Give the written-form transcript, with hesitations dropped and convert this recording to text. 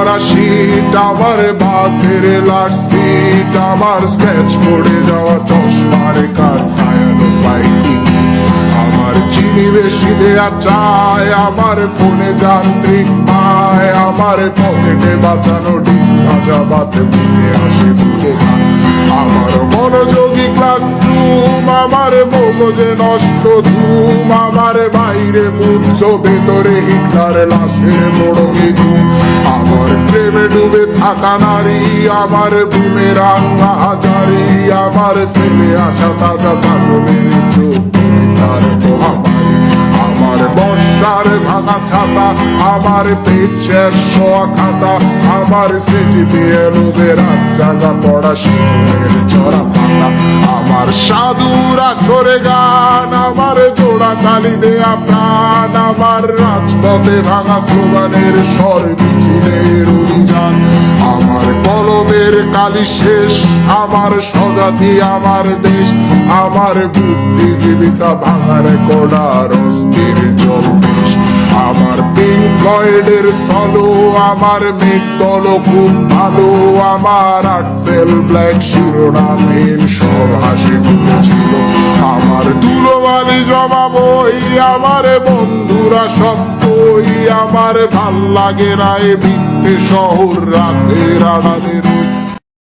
করা শীত, আমার বাসের লাস্ট সিট, আমার স্ক্র্যাচ পড়ে যাওয়া চশমার কাজ ছায়ানো বাইটি, আমার চিনি বেশি দেয়া চায়, আমার ফোনে যান্ত্রিক পায়, আমার পকেটে বাঁচানো ডিম ভাজা বাতে মুখে হাসি মুখে খায়, আমার মনোযোগী ক্লাসরুম, আমার মগজে নষ্ট ধুম, আমার বাইরে বুদ্ধ ভেতরে হিটলার লাশের মোড়কে ধুম, আমার প্রেমে ডুবে থাকা নারী, আমার বুমেরাং হাজারি, আমার ফেলে আসা তাজা পাগলের চোখ তার মহামারী, আমার বর্ষার ভাঙা ছাতা, আমার পেট শেষ হওয়া খাতা, আমার সেটিতে এলোবে রাত জাগা পড়া শিশুদের চড়া পাতা, আমার সাধুরা করে গান, আমার জোড়া কালি দেয়া প্রাণ, আমার রাজপথে ভাঙা স্লোগানের স্বর মিছিলের অভিযান, আমার কলমের কালি শেষ, আমার স্বজাতি আমার দেশ, আমার বুদ্ধিজীবিতা ভাঙার কড়ার অস্থির জলবেশ, আমার পিঙ্ক ফ্লয়েডের সলো, আমার মেঘ দল খুব ভালো, আমার আর্টসেল ব্ল্যাক শিরোনামহীন সব হাসি ছিল, আমার ধুলোবালি জমা বই, আমার বন্ধুরা সব কই, আমার ভাল লাগে না এ মিথ্যে শহর রাতের আড়ালের